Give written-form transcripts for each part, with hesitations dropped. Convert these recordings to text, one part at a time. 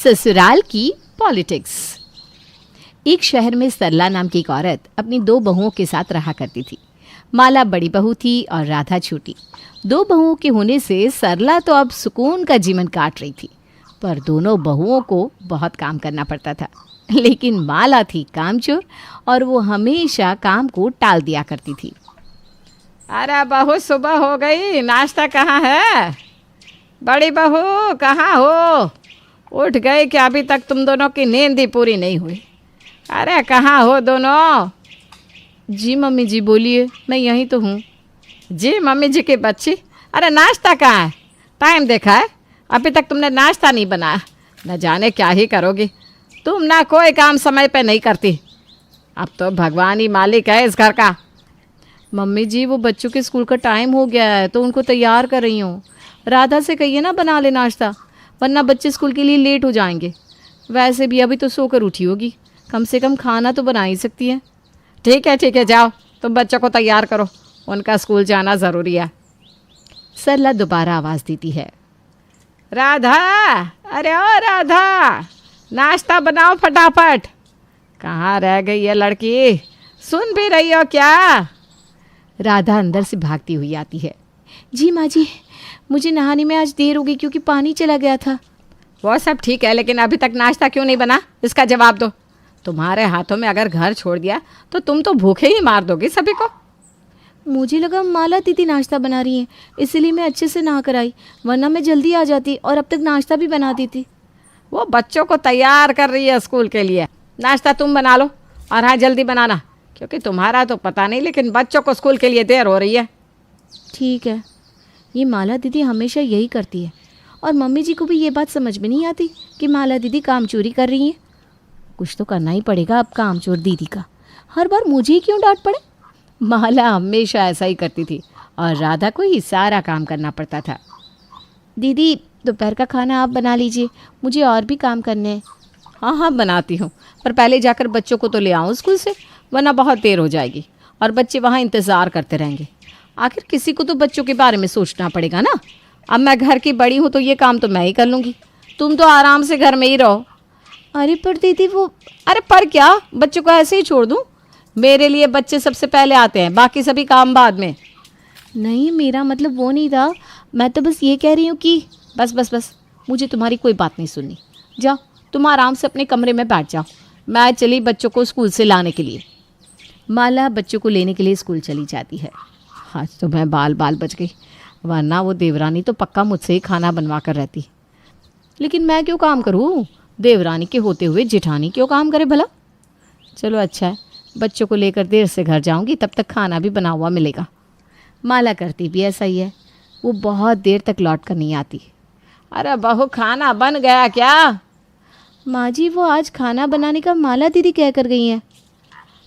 ससुराल की पॉलिटिक्स। एक शहर में सरला नाम की एक औरत अपनी दो बहुओं के साथ रहा करती थी। माला बड़ी बहू थी और राधा छोटी। दो बहुओं के होने से सरला तो अब सुकून का जीवन काट रही थी, पर दोनों बहुओं को बहुत काम करना पड़ता था। लेकिन माला थी कामचोर और वो हमेशा काम को टाल दिया करती थी। अरे बहू, सुबह हो गई, नाश्ता कहाँ है? बड़ी बहू कहाँ हो? उठ गई कि अभी तक तुम दोनों की नींद ही पूरी नहीं हुई? अरे कहाँ हो दोनों? जी मम्मी जी, बोलिए, मैं यहीं तो हूँ। जी मम्मी जी की बच्ची, अरे नाश्ता कहाँ है? टाइम देखा है? अभी तक तुमने नाश्ता नहीं बनाया। न जाने क्या ही करोगी तुम, ना कोई काम समय पे नहीं करती। अब तो भगवान ही मालिक है इस घर का। मम्मी जी, वो बच्चों के स्कूल का टाइम हो गया है तो उनको तैयार कर रही हूँ। राधा से कहिए ना बना ले नाश्ता, वरना बच्चे स्कूल के लिए लेट हो जाएंगे। वैसे भी अभी तो सोकर उठी होगी, कम से कम खाना तो बना ही सकती है। ठीक है, जाओ तुम बच्चों को तैयार करो, उनका स्कूल जाना ज़रूरी है। सरला दोबारा आवाज़ देती है। राधा, अरे ओ राधा, नाश्ता बनाओ फटाफट। कहाँ रह गई है लड़की? सुन भी रही हो क्या? राधा अंदर से भागती हुई आती है। जी माँ जी, मुझे नहाने में आज देर हो गई क्योंकि पानी चला गया था। वो सब ठीक है, लेकिन अभी तक नाश्ता क्यों नहीं बना, इसका जवाब दो। तुम्हारे हाथों में अगर घर छोड़ दिया तो तुम तो भूखे ही मार दोगी सभी को। मुझे लगा माला दीदी नाश्ता बना रही हैं, इसलिए मैं अच्छे से नहा कर आई, वरना मैं जल्दी आ जाती और अब तक नाश्ता भी बना दी थी। वो बच्चों को तैयार कर रही है स्कूल के लिए। नाश्ता तुम बना लो, और हाँ जल्दी बनाना, क्योंकि तुम्हारा तो पता नहीं लेकिन बच्चों को स्कूल के लिए देर हो रही है। ठीक है। ये माला दीदी हमेशा यही करती है, और मम्मी जी को भी ये बात समझ में नहीं आती कि माला दीदी काम चोरी कर रही हैं। कुछ तो करना ही पड़ेगा अब काम चोर दीदी का। हर बार मुझे ही क्यों डांट पड़े। माला हमेशा ऐसा ही करती थी और राधा को ही सारा काम करना पड़ता था। दीदी, दोपहर का खाना आप बना लीजिए, मुझे और भी काम करने हैं। हाँ बनाती हूँ, पर पहले जाकर बच्चों को तो ले आऊँ स्कूल से, वरना बहुत देर हो जाएगी और बच्चे वहाँ इंतज़ार करते रहेंगे। आखिर किसी को तो बच्चों के बारे में सोचना पड़ेगा ना। अब मैं घर की बड़ी हूँ तो ये काम तो मैं ही कर लूँगी, तुम तो आराम से घर में ही रहो। अरे पर दीदी वो... अरे पर क्या, बच्चों को ऐसे ही छोड़ दूँ? मेरे लिए बच्चे सबसे पहले आते हैं, बाकी सभी काम बाद में। नहीं, मेरा मतलब वो नहीं था। मैं तो बस ये कह रही हूँ कि... बस, मुझे तुम्हारी कोई बात नहीं सुननी। जाओ तुम आराम से अपने कमरे में बैठ जाओ, मैं चली बच्चों को स्कूल से लाने के लिए। माला बच्चों को लेने के लिए स्कूल चली जाती है। आज तो मैं बाल बच गई, वरना वो देवरानी तो पक्का मुझसे ही खाना बनवा कर रहती। लेकिन मैं क्यों काम करूँ? देवरानी के होते हुए जेठानी क्यों काम करे भला? चलो अच्छा है, बच्चों को लेकर देर से घर जाऊंगी, तब तक खाना भी बना हुआ मिलेगा। माला करती भी ऐसा ही है, वो बहुत देर तक लौट कर नहीं आती। अरे बहू, खाना बन गया क्या? माँ जी, वो आज खाना बनाने का माला दीदी कह कर गई हैं।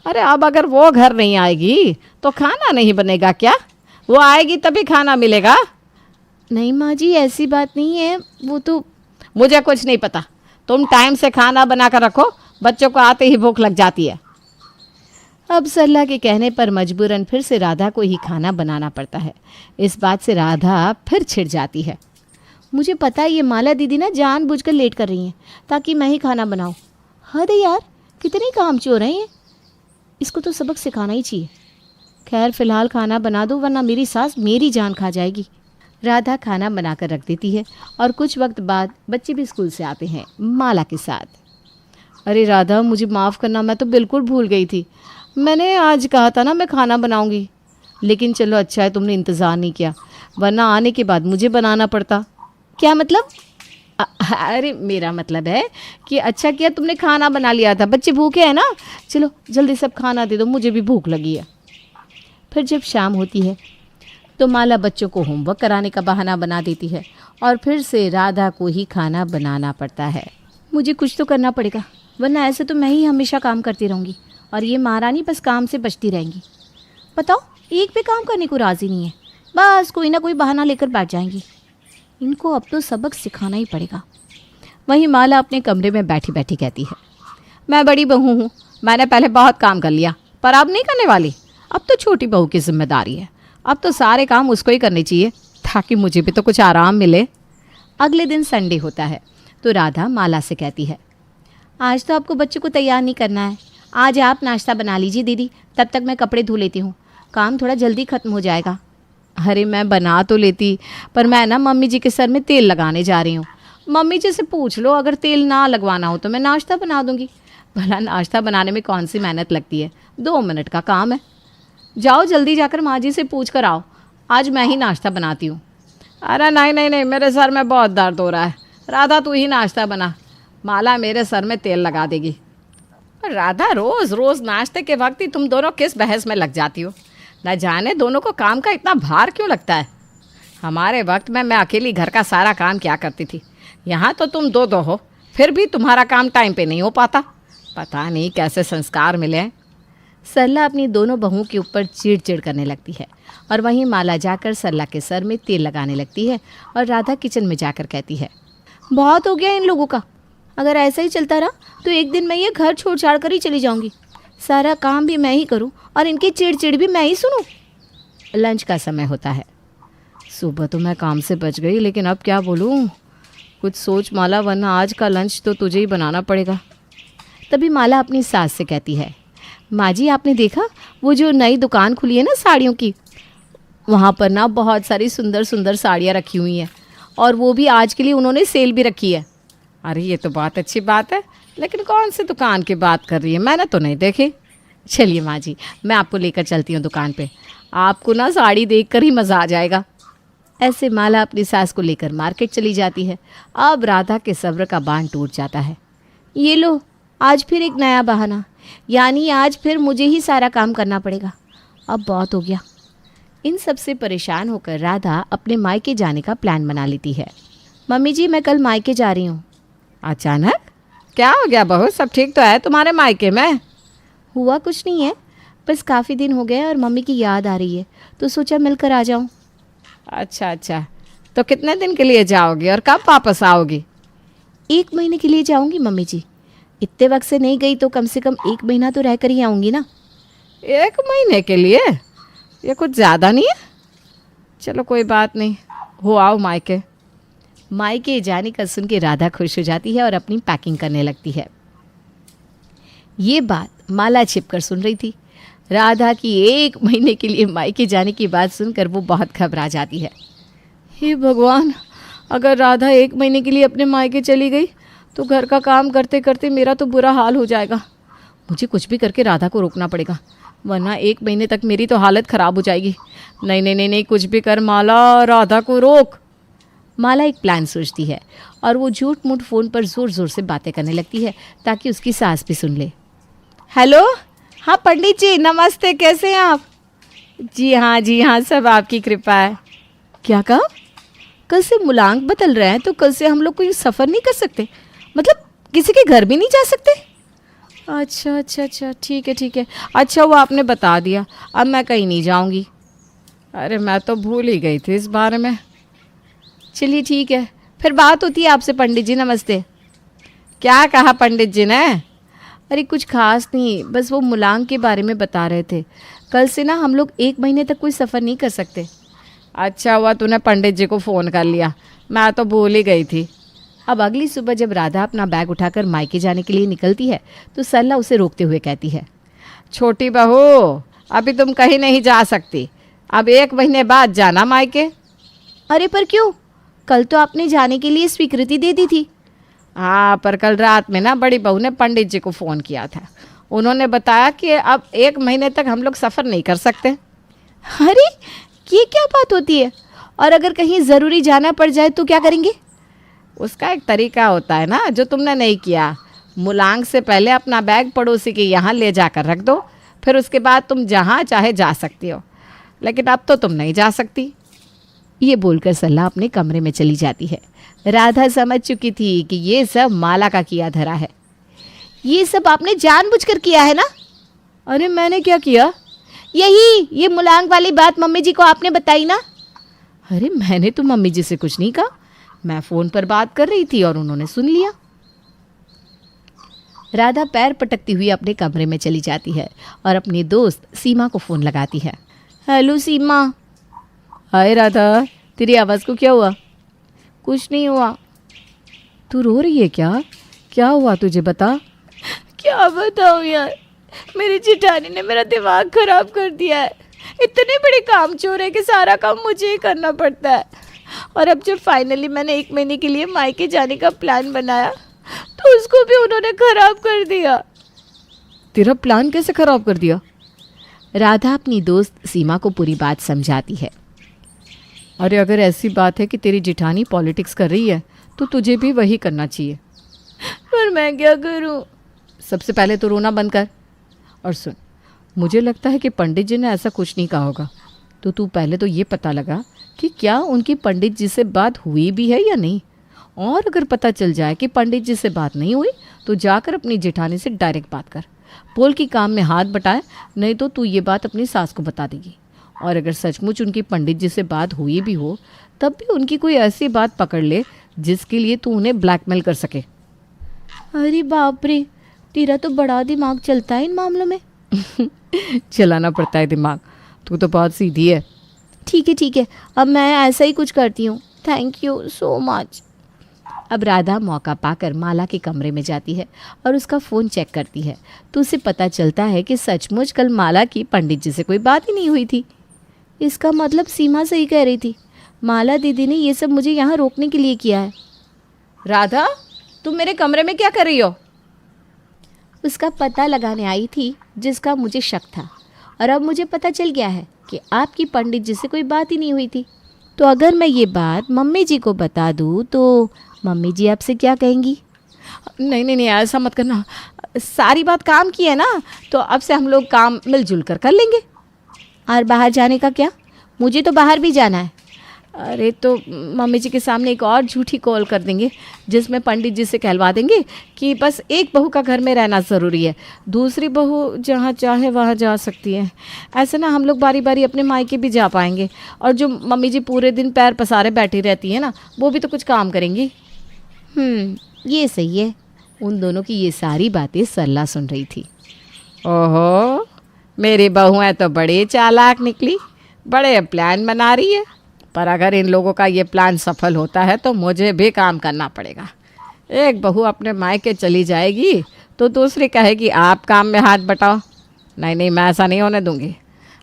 अरे अब अगर वो घर नहीं आएगी तो खाना नहीं बनेगा क्या? वो आएगी तभी खाना मिलेगा। नहीं माँ जी, ऐसी बात नहीं है, वो तो... मुझे कुछ नहीं पता, तुम टाइम से खाना बना कर रखो, बच्चों को आते ही भूख लग जाती है। अब सरला के कहने पर मजबूरन फिर से राधा को ही खाना बनाना पड़ता है। इस बात से राधा फिर छिड़ जाती है। मुझे पता है ये माला दीदी ना जानबूझकर लेट कर रही हैं ताकि मैं ही खाना बनाऊं। हद है यार, कितने काम चोर हैं ये। इसको तो सबक सिखाना ही चाहिए। खैर फिलहाल खाना बना दो, वरना मेरी सास मेरी जान खा जाएगी। राधा खाना बनाकर रख देती है और कुछ वक्त बाद बच्चे भी स्कूल से आते हैं माला के साथ। अरे राधा, मुझे माफ़ करना, मैं तो बिल्कुल भूल गई थी। मैंने आज कहा था ना मैं खाना बनाऊंगी, लेकिन चलो अच्छा है तुमने इंतज़ार नहीं किया, वरना आने के बाद मुझे बनाना पड़ता। क्या मतलब? अरे मेरा मतलब है कि अच्छा किया तुमने खाना बना लिया था, बच्चे भूखे हैं ना। चलो जल्दी सब खाना दे दो, मुझे भी भूख लगी है। फिर जब शाम होती है तो माला बच्चों को होमवर्क कराने का बहाना बना देती है और फिर से राधा को ही खाना बनाना पड़ता है। मुझे कुछ तो करना पड़ेगा, वरना ऐसे तो मैं ही हमेशा काम करती रहूँगी और ये महारानी बस काम से बचती रहेंगी। बताओ, एक भी काम करने को राज़ी नहीं है, बस कोई ना कोई बहाना लेकर बैठ जाएंगी। इनको अब तो सबक सिखाना ही पड़ेगा। वहीं माला अपने कमरे में बैठी बैठी कहती है, मैं बड़ी बहू हूँ, मैंने पहले बहुत काम कर लिया, पर अब नहीं करने वाली। अब तो छोटी बहू की जिम्मेदारी है, अब तो सारे काम उसको ही करने चाहिए ताकि मुझे भी तो कुछ आराम मिले। अगले दिन संडे होता है। तो राधा माला से कहती है, आज तो आपको बच्चों को तैयार नहीं करना है, आज आप नाश्ता बना लीजिए दीदी, तब तक मैं कपड़े धो लेती हूँ, काम थोड़ा जल्दी ख़त्म हो जाएगा। अरे मैं बना तो लेती, पर मैं ना मम्मी जी के सर में तेल लगाने जा रही हूँ। मम्मी जी से पूछ लो, अगर तेल ना लगवाना हो तो मैं नाश्ता बना दूँगी। भला नाश्ता बनाने में कौन सी मेहनत लगती है, 2 मिनट का काम है। जाओ जल्दी जाकर माँ जी से पूछ कर आओ, आज मैं ही नाश्ता बनाती हूँ। अरे नहीं नहीं नहीं, मेरे सर में बहुत दर्द हो रहा है, राधा तू ही नाश्ता बना, माला मेरे सर में तेल लगा देगी। पर राधा, रोज़ रोज़ नाश्ते के वक्त ही तुम दोनों किस बहस में लग जाती हो? न जाने दोनों को काम का इतना भार क्यों लगता है। हमारे वक्त में मैं अकेली घर का सारा काम क्या करती थी, यहाँ तो तुम 2-2 हो, फिर भी तुम्हारा काम टाइम पे नहीं हो पाता। पता नहीं कैसे संस्कार मिले हैं। सरला अपनी दोनों बहुओं के ऊपर चिढ़ करने लगती है और वहीं माला जाकर सरला के सर में तेल लगाने लगती है और राधा किचन में जाकर कहती है, बहुत हो गया इन लोगों का, अगर ऐसा ही चलता रहा तो एक दिन मैं ये घर छोड़ छाड़ कर ही चली जाऊंगी, सारा काम भी मैं ही करूं और इनकी चिड़ भी मैं ही सुनूं। लंच का समय होता है। सुबह तो मैं काम से बच गई, लेकिन अब क्या बोलूँ, कुछ सोच माला, वरना आज का लंच तो तुझे ही बनाना पड़ेगा। तभी माला अपनी सास से कहती है, माँ जी आपने देखा वो जो नई दुकान खुली है ना साड़ियों की, वहाँ पर ना बहुत सारी सुंदर सुंदर साड़ियाँ रखी हुई हैं और वो भी आज के लिए उन्होंने सेल भी रखी है। अरे ये तो बहुत अच्छी बात है, लेकिन कौन सी दुकान की बात कर रही है, मैंने तो नहीं देखी। चलिए माँ जी, मैं आपको लेकर चलती हूँ दुकान पे, आपको ना साड़ी देखकर ही मज़ा आ जाएगा। ऐसे माला अपनी सास को लेकर मार्केट चली जाती है। अब राधा के सब्र का बांध टूट जाता है। ये लो, आज फिर एक नया बहाना, यानी आज फिर मुझे ही सारा काम करना पड़ेगा, अब बहुत हो गया। इन सब से परेशान होकर राधा अपने मायके जाने का प्लान बना लेती है। मम्मी जी मैं कल मायके जा रही हूँ। अचानक? क्या हो गया बहू, सब ठीक तो है तुम्हारे मायके में? हुआ कुछ नहीं है, बस काफ़ी दिन हो गए और मम्मी की याद आ रही है, तो सोचा मिलकर आ जाऊँ। अच्छा अच्छा, तो कितने दिन के लिए जाओगी और कब वापस आओगी? 1 महीने के लिए जाऊँगी मम्मी जी, इतने वक्त से नहीं गई तो कम से कम 1 महीना तो रह कर ही आऊँगी ना। 1 महीने के लिए? ये कुछ ज़्यादा नहीं है? चलो कोई बात नहीं, हो आओ मायके। मायके जाने का सुन के राधा खुश हो जाती है और अपनी पैकिंग करने लगती है। ये बात माला छिपकर सुन रही थी। राधा की 1 महीने के लिए मायके जाने की बात सुनकर वो बहुत घबरा जाती है। हे भगवान, अगर राधा 1 महीने के लिए अपने मायके चली गई तो घर का काम करते करते मेरा तो बुरा हाल हो जाएगा। मुझे कुछ भी करके राधा को रोकना पड़ेगा, वरना 1 महीने तक मेरी तो हालत ख़राब हो जाएगी। नहीं नहीं नहीं नहीं, कुछ भी कर माला, राधा को रोक। माला एक प्लान सोचती है और वो झूठ मूठ फ़ोन पर ज़ोर ज़ोर से बातें करने लगती है ताकि उसकी सास भी सुन ले। हेलो, हाँ पंडित जी नमस्ते, कैसे हैं आप? जी हाँ, सब आपकी कृपा है। क्या कहा? कल से मुलांक बदल रहे हैं तो कल से हम लोग कोई सफ़र नहीं कर सकते, मतलब किसी के घर भी नहीं जा सकते? अच्छा, ठीक है। अच्छा वो आपने बता दिया, अब मैं कहीं नहीं जाऊंगी। अरे मैं तो भूल ही गई थी इस बारे में। चलिए ठीक है, फिर बात होती है आपसे पंडित जी, नमस्ते। क्या कहा पंडित जी ने? अरे कुछ खास नहीं, बस वो मुलांक के बारे में बता रहे थे, कल से ना हम लोग 1 महीने तक कोई सफ़र नहीं कर सकते। अच्छा हुआ तूने पंडित जी को फ़ोन कर लिया, मैं तो भूल ही गई थी। अब अगली सुबह जब राधा अपना बैग उठाकर मायके जाने के लिए निकलती है तो सरला उसे रोकते हुए कहती है, छोटी बहू अभी तुम कहीं नहीं जा सकती, अब 1 महीने बाद जाना मायके। अरे पर क्यों, कल तो आपने जाने के लिए स्वीकृति दे दी थी। हाँ, पर कल रात में ना बड़ी बहू ने पंडित जी को फ़ोन किया था, उन्होंने बताया कि अब 1 महीने तक हम लोग सफ़र नहीं कर सकते। अरे ये क्या बात होती है, और अगर कहीं ज़रूरी जाना पड़ जाए तो क्या करेंगे? उसका एक तरीका होता है ना जो तुमने नहीं किया। मुलांग से पहले अपना बैग पड़ोसी के यहाँ ले जाकर रख दो, फिर उसके बाद तुम जहाँ चाहे जा सकती हो, लेकिन अब तो तुम नहीं जा सकती। ये बोलकर सरला अपने कमरे में चली जाती है। राधा समझ चुकी थी कि ये सब माला का किया धरा है। ये सब आपने जानबूझकर किया है ना? अरे मैंने क्या किया? ये मुलांग वाली बात मम्मी जी को आपने बताई ना? अरे मैंने तो मम्मी जी से कुछ नहीं कहा, मैं फ़ोन पर बात कर रही थी और उन्होंने सुन लिया। राधा पैर पटकती हुई अपने कमरे में चली जाती है और अपनी दोस्त सीमा को फ़ोन लगाती है। हेलो सीमा। हाय राधा, तेरी आवाज़ को क्या हुआ? कुछ नहीं हुआ। तू रो रही है क्या? क्या हुआ तुझे, बता। क्या बताऊँ यार, मेरी जेठानी ने मेरा दिमाग खराब कर दिया है। इतने बड़े कामचोर है कि सारा काम मुझे ही करना पड़ता है। और अब जब फाइनली मैंने 1 महीने के लिए मायके जाने का प्लान बनाया तो उसको भी उन्होंने खराब कर दिया। तेरा प्लान कैसे खराब कर दिया? राधा अपनी दोस्त सीमा को पूरी बात समझाती है। अरे अगर ऐसी बात है कि तेरी जेठानी पॉलिटिक्स कर रही है तो तुझे भी वही करना चाहिए। पर मैं क्या करूं? सबसे पहले तो रोना बंद कर। और सुन, मुझे लगता है कि पंडित जी ने ऐसा कुछ नहीं कहा होगा, तो तू पहले तो ये पता लगा कि क्या उनकी पंडित जी से बात हुई भी है या नहीं। और अगर पता चल जाए कि पंडित जी से बात नहीं हुई तो जाकर अपनी जेठानी से डायरेक्ट बात कर। बोल कि काम में हाथ बटाए, नहीं तो तू ये बात अपनी सास को बता देगी। और अगर सचमुच उनकी पंडित जी से बात हुई भी हो तब भी उनकी कोई ऐसी बात पकड़ ले जिसके लिए तू उन्हें ब्लैकमेल कर सके। अरे बाप रे, तेरा तो बड़ा दिमाग चलता है इन मामलों में। चलाना पड़ता है दिमाग, तू तो बहुत सीधी है। ठीक है, अब मैं ऐसा ही कुछ करती हूँ। Thank you so much. अब राधा मौका पाकर माला के कमरे में जाती है और उसका फ़ोन चेक करती है तो उसे पता चलता है कि सचमुच कल माला की पंडित जी से कोई बात ही नहीं हुई थी। इसका मतलब सीमा सही कह रही थी, माला दीदी ने ये सब मुझे यहाँ रोकने के लिए किया है। राधा, तुम मेरे कमरे में क्या कर रही हो? उसका पता लगाने आई थी जिसका मुझे शक था, और अब मुझे पता चल गया है कि आपकी पंडित जी से कोई बात ही नहीं हुई थी। तो अगर मैं ये बात मम्मी जी को बता दूँ तो मम्मी जी आपसे क्या कहेंगी? नहीं ऐसा मत करना। सारी बात काम की है ना, तो अब से हम लोग काम मिलजुल कर लेंगे। और बाहर जाने का क्या? मुझे तो बाहर भी जाना है। अरे तो मम्मी जी के सामने एक और झूठी कॉल कर देंगे जिसमें पंडित जी से कहलवा देंगे कि बस एक बहू का घर में रहना ज़रूरी है, दूसरी बहू जहाँ चाहे वहाँ जा सकती है। ऐसे ना हम लोग बारी बारी अपने मायके भी जा पाएंगे, और जो मम्मी जी पूरे दिन पैर पसारे बैठी रहती है ना, वो भी तो कुछ काम करेंगी। ये सही है। उन दोनों की ये सारी बातें सरला सुन रही थी। ओहो, मेरी बहुएं तो बड़ी चालाक निकली, बड़े प्लान बना रही है। पर अगर इन लोगों का ये प्लान सफल होता है तो मुझे भी काम करना पड़ेगा। एक बहू अपने मायके चली जाएगी तो दूसरी कहेगी आप काम में हाथ बटाओ। नहीं, मैं ऐसा नहीं होने दूंगी।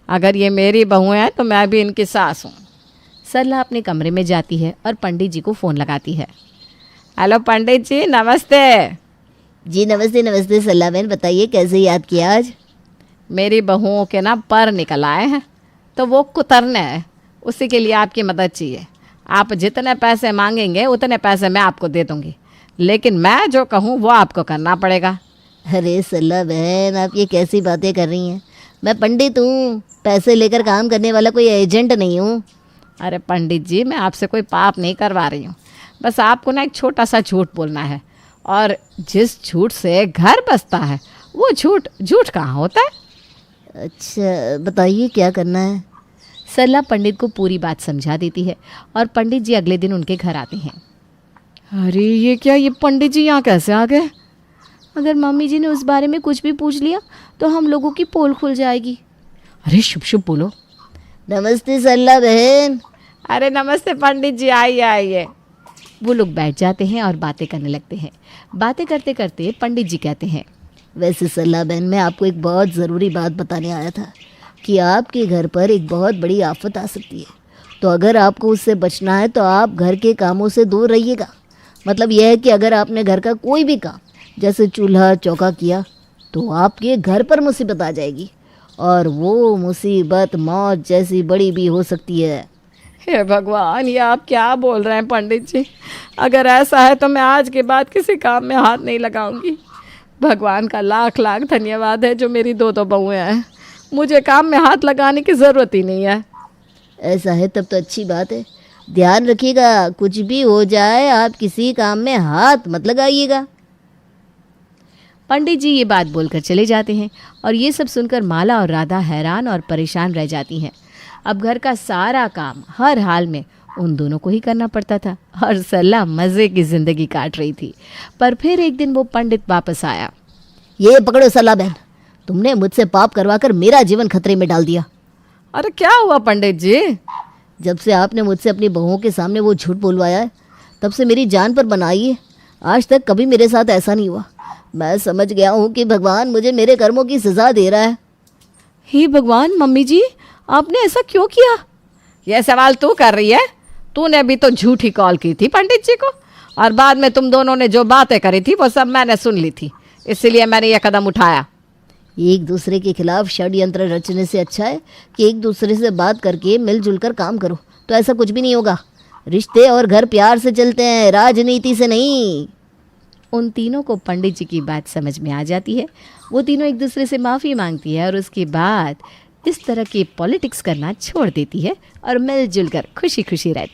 अगर ये मेरी बहुएं हैं तो मैं भी इनकी सास हूँ। सरला अपने कमरे में जाती है और पंडित जी को फ़ोन लगाती है। हेलो पंडित जी, नमस्ते। जी नमस्ते सरला बहन, बताइए कैसे याद किया आज? मेरी बहुओं के ना पर निकल आए हैं तो वो कुतरने हैं, उसी के लिए आपकी मदद चाहिए। आप जितने पैसे मांगेंगे उतने पैसे मैं आपको दे दूंगी, लेकिन मैं जो कहूँ वो आपको करना पड़ेगा। अरे सरला बहन, आप ये कैसी बातें कर रही हैं? मैं पंडित हूँ, पैसे लेकर काम करने वाला कोई एजेंट नहीं हूँ। अरे पंडित जी, मैं आपसे कोई पाप नहीं करवा रही हूँ, बस आपको ना एक छोटा सा झूठ बोलना है, और जिस झूठ से घर बसता है वो झूठ कहाँ होता है। अच्छा बताइए क्या करना है? सरला पंडित को पूरी बात समझा देती है और पंडित जी अगले दिन उनके घर आते हैं। अरे ये क्या, ये पंडित जी यहाँ कैसे आ गए? अगर मम्मी जी ने उस बारे में कुछ भी पूछ लिया तो हम लोगों की पोल खुल जाएगी। अरे शुभ बोलो। नमस्ते सरला बहन। अरे नमस्ते पंडित जी, आइए। वो लोग बैठ जाते हैं और बातें करने लगते हैं। बातें करते करते पंडित जी कहते हैं, वैसे सरला बहन, मैं आपको एक बहुत ज़रूरी बात बताने आया था कि आपके घर पर एक बहुत बड़ी आफत आ सकती है। तो अगर आपको उससे बचना है तो आप घर के कामों से दूर रहिएगा। मतलब यह है कि अगर आपने घर का कोई भी काम जैसे चूल्हा चौका किया तो आपके घर पर मुसीबत आ जाएगी, और वो मुसीबत मौत जैसी बड़ी भी हो सकती है। हे भगवान, ये आप क्या बोल रहे हैं पंडित जी? अगर ऐसा है तो मैं आज के बाद किसी काम में हाथ नहीं लगाऊंगी। भगवान का लाख धन्यवाद है जो मेरी दो बहुएं हैं, मुझे काम में हाथ लगाने की ज़रूरत ही नहीं है। ऐसा है तब तो अच्छी बात है। ध्यान रखिएगा, कुछ भी हो जाए आप किसी काम में हाथ मत लगाइएगा। पंडित जी ये बात बोलकर चले जाते हैं और ये सब सुनकर माला और राधा हैरान और परेशान रह जाती हैं। अब घर का सारा काम हर हाल में उन दोनों को ही करना पड़ता था और सरला मज़े की ज़िंदगी काट रही थी। पर फिर एक दिन वो पंडित वापस आया। ये पकड़ो सरला बहन, तुमने मुझसे पाप करवाकर मेरा जीवन खतरे में डाल दिया। अरे क्या हुआ पंडित जी? जब से आपने मुझसे अपनी बहुओं के सामने वो झूठ बोलवाया है तब से मेरी जान पर बनाई है। आज तक कभी मेरे साथ ऐसा नहीं हुआ। मैं समझ गया हूँ कि भगवान मुझे मेरे कर्मों की सज़ा दे रहा है। हे भगवान, मम्मी जी आपने ऐसा क्यों किया? यह सवाल तू कर रही है? तूने भी तो झूठी कॉल की थी पंडित जी को, और बाद में तुम दोनों ने जो बातें करी थी वो सब मैंने सुन ली थी, इसलिए मैंने यह कदम उठाया। एक दूसरे के खिलाफ षड्यंत्र रचने से अच्छा है कि एक दूसरे से बात करके मिलजुल कर काम करो, तो ऐसा कुछ भी नहीं होगा। रिश्ते और घर प्यार से चलते हैं, राजनीति से नहीं। उन तीनों को पंडित जी की बात समझ में आ जाती है। वो तीनों एक दूसरे से माफ़ी मांगती है और उसके बाद इस तरह की पॉलिटिक्स करना छोड़ देती है और मिलजुल कर खुशी खुशी रहती है।